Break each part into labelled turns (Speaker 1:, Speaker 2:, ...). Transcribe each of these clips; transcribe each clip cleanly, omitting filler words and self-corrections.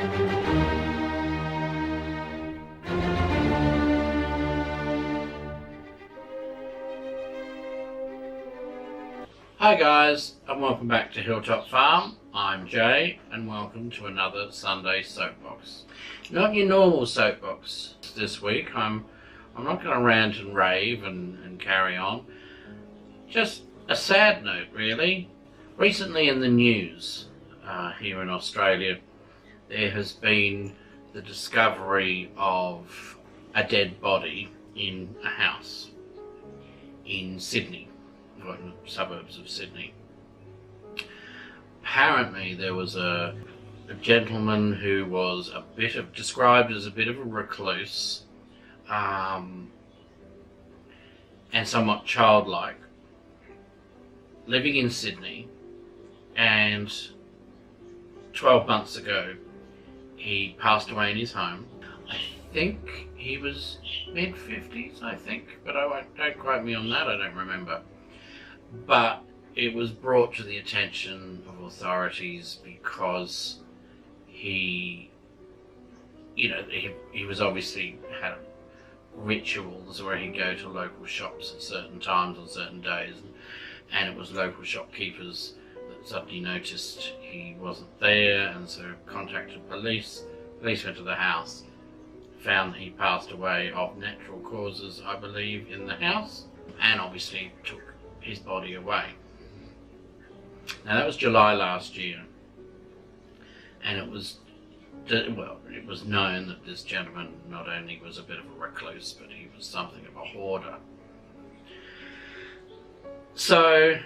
Speaker 1: Hi guys, and welcome back to Hilltop Farm. I'm Jay, and welcome to another Sunday Soapbox. Not your normal soapbox this week. I'm not going to rant and rave and carry on. Just a sad note, really. Recently in the news here in Australia, there has been the discovery of a dead body in a house in Sydney. In the suburbs of Sydney. Apparently there was a gentleman who was described as a bit of a recluse, and somewhat childlike, living in Sydney, and 12 months ago he passed away in his home. I think he was mid-50s, I think, but don't quote me on that, I don't remember. But it was brought to the attention of authorities because he was obviously had rituals where he'd go to local shops at certain times on certain days, and it was local shopkeepers that suddenly noticed he wasn't there, and so contacted police. Police went to the house, found that he passed away of natural causes, I believe, in the house, and obviously took his body away. Now that was July last year, and it was known that this gentleman not only was a bit of a recluse, but he was something of a hoarder. So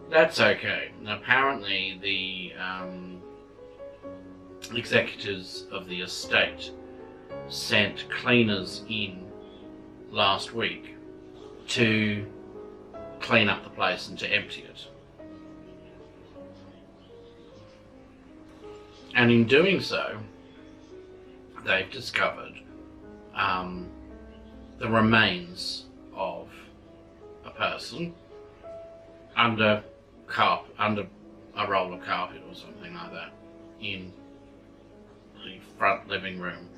Speaker 1: that's okay. Now, apparently the executors of the estate sent cleaners in last week to clean up the place and to empty it. And in doing so, they've discovered the remains of a person under a roll of carpet or something like that in the front living room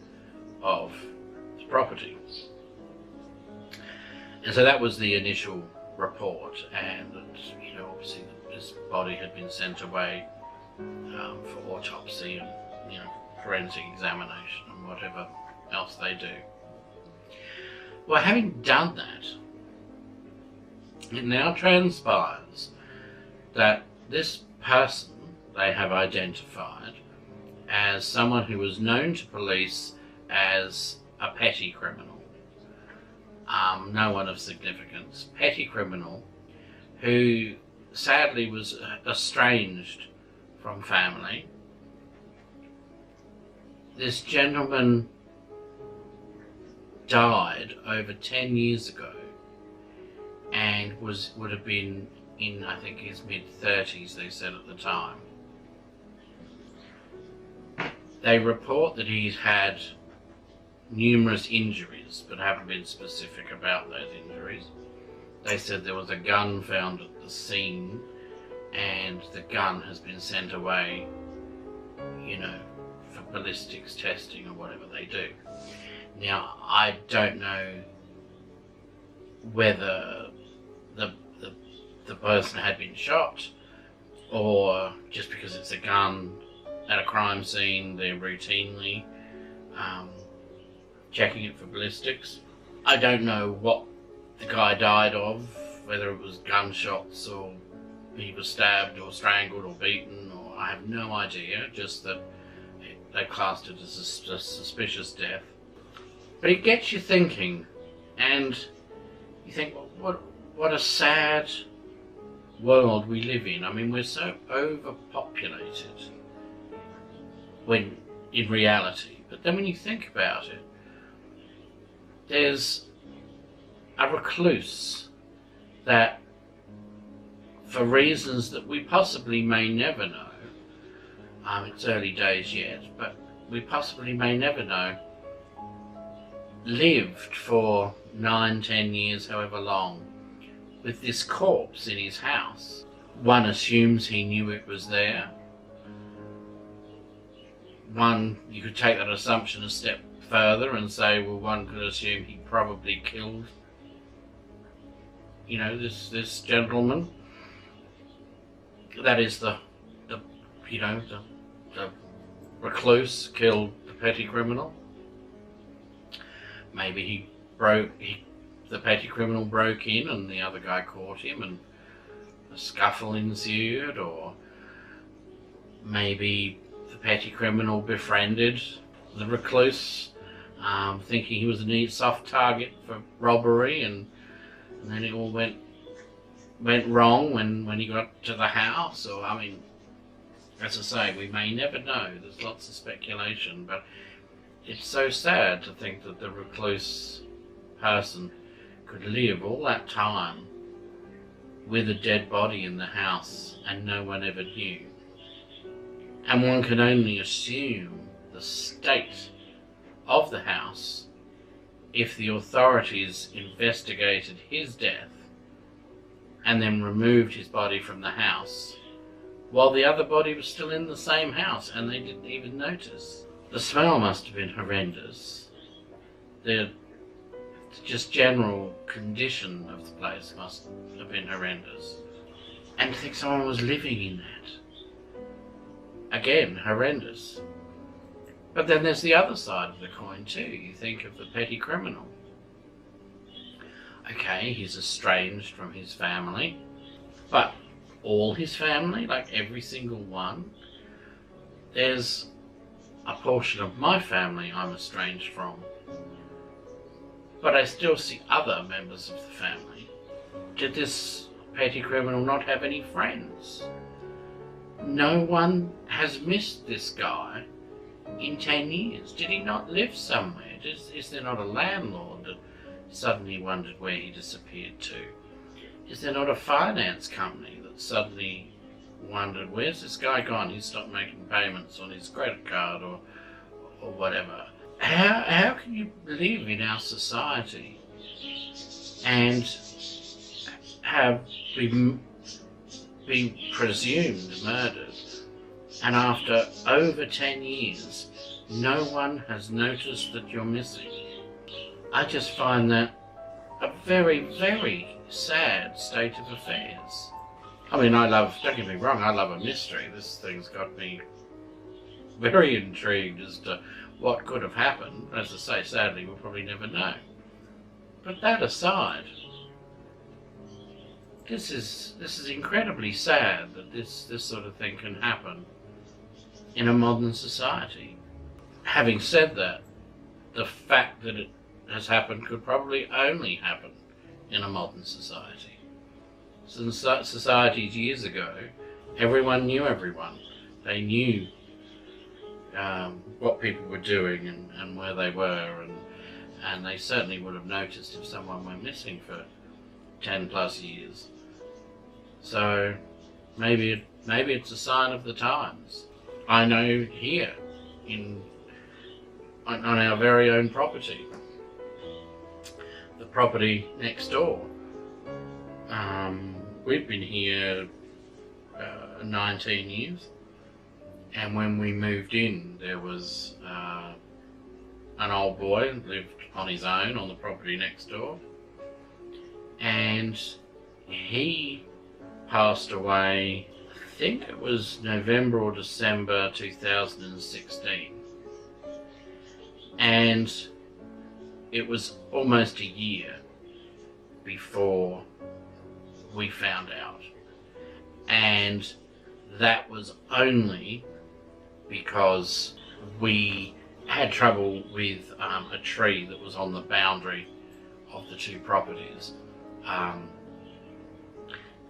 Speaker 1: of the property. And so that was the initial report, and obviously this body had been sent away for autopsy and forensic examination and whatever else they do. Well, having done that, it now transpires that this person they have identified as someone who was known to police as a petty criminal. No one of significance. Petty criminal who sadly was estranged from family. This gentleman died over 10 years ago and would have been in, I think, his mid-30s, they said at the time. They report that he's had numerous injuries, but haven't been specific about those injuries. They said there was a gun found at the scene, and the gun has been sent away, for ballistics testing or whatever they do. Now, I don't know whether the person had been shot, or just because it's a gun at a crime scene, they're routinely checking it for ballistics. I don't know what the guy died of, whether it was gunshots or he was stabbed or strangled or beaten, or I have no idea, just that they classed it as a suspicious death. But it gets you thinking, and you think, well, what a sad world we live in. I mean, we're so overpopulated when in reality, but then when you think about it, there's a recluse that, for reasons that we possibly may never know, it's early days yet, but we possibly may never know, lived for 9-10 years, however long, with this corpse in his house. One assumes he knew it was there. one, you could take that assumption a step further and say, well, one could assume he probably killed, you know, this gentleman. That is the recluse killed the petty criminal. Maybe the petty criminal broke in and the other guy caught him and a scuffle ensued, or maybe the petty criminal befriended the recluse, thinking he was a neat soft target for robbery, and then it all went wrong when he got to the house. Or, I mean, as I say, we may never know. There's lots of speculation, but it's so sad to think that the recluse person could live all that time with a dead body in the house and no one ever knew. And one can only assume the state of the house if the authorities investigated his death and then removed his body from the house while the other body was still in the same house and they didn't even notice. The smell must have been horrendous. The just general condition of the place must have been horrendous. And to think someone was living in that. Again, horrendous. But then there's the other side of the coin too. You think of the petty criminal. Okay, he's estranged from his family, but all his family, like every single one, there's a portion of my family I'm estranged from, but I still see other members of the family. Did this petty criminal not have any friends? No one has missed this guy in 10 years. Did he not live somewhere? Is there not a landlord that suddenly wondered where he disappeared to? Is there not a finance company that suddenly wondered, where's this guy gone? He's stopped making payments on his credit card or whatever. How can you live in our society and have been presumed murdered, and after over 10 years no one has noticed that you're missing? I just find that a very, very sad state of affairs. I mean, don't get me wrong, I love a mystery. This thing's got me very intrigued as to what could have happened. As I say, sadly, we'll probably never know. But that aside, this is incredibly sad that this sort of thing can happen in a modern society. Having said that, the fact that it has happened could probably only happen in a modern society. Since societies years ago, everyone knew everyone. They knew what people were doing and where they were, and they certainly would have noticed if someone went missing for 10 plus years. So maybe it's a sign of the times. I know here on our very own property, the property next door, we've been here 19 years, and when we moved in there was an old boy who lived on his own on the property next door, and he passed away, I think it was November or December 2016, and it was almost a year before we found out, and that was only because we had trouble with a tree that was on the boundary of the two properties,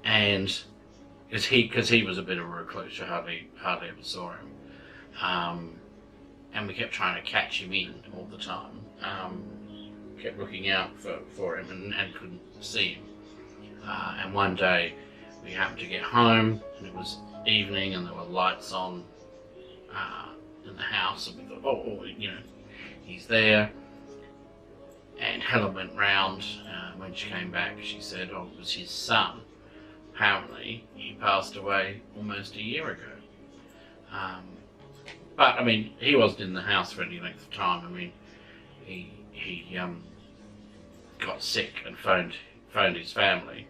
Speaker 1: and because he was a bit of a recluse, you hardly ever saw him, and we kept trying to catch him in all the time, kept looking out for him and couldn't see him, and one day we happened to get home and it was evening and there were lights on in the house, and we thought, oh, he's there. And Helen went round. When she came back, she said, oh, it was his son. Apparently he passed away almost a year ago. But I mean, he wasn't in the house for any length of time. I mean, he got sick and phoned his family,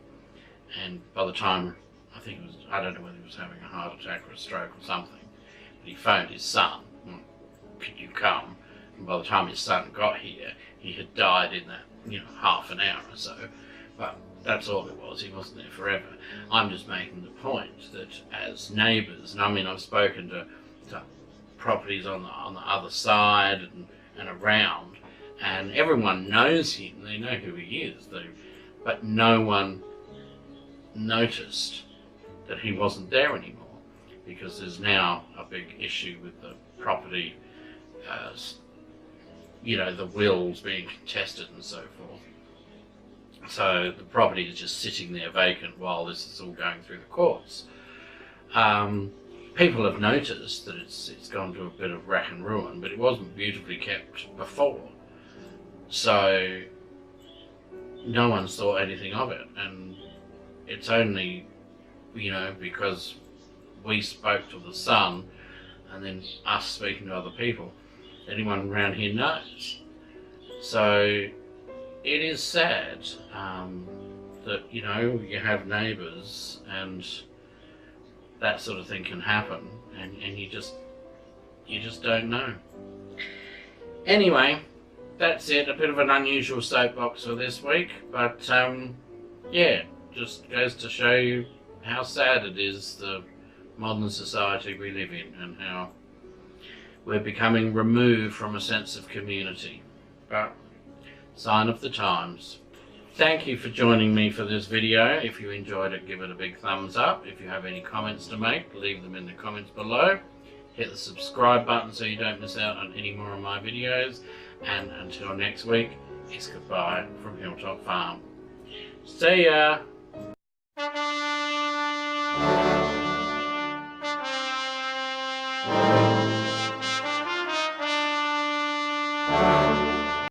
Speaker 1: and by the time, I think it was, I don't know whether he was having a heart attack or a stroke or something, but he phoned his son, could you come? And by the time his son got here, he had died in that, half an hour or so. But that's all it was. He wasn't there forever. I'm just making the point that as neighbours, and I mean, I've spoken to properties on the other side and around, and everyone knows him. They know who he is, but no one noticed that he wasn't there anymore, because there's now a big issue with the property, the wills being contested and so forth. So the property is just sitting there vacant while this is all going through the courts. People have noticed that it's gone to a bit of rack and ruin, but it wasn't beautifully kept before. So no one's thought anything of it, and it's only, because we spoke to the son and then us speaking to other people, anyone around here knows. So it is sad that, you have neighbours and that sort of thing can happen, and you just don't know. Anyway, that's it. A bit of an unusual soapbox for this week, but yeah, just goes to show you how sad it is, the modern society we live in, and how we're becoming removed from a sense of community. But sign of the times. Thank you for joining me for this video. If you enjoyed it, give it a big thumbs up. If you have any comments to make, leave them in the comments below. Hit the subscribe button so you don't miss out on any more of my videos. And until next week, it's goodbye from Hilltop Farm. See ya!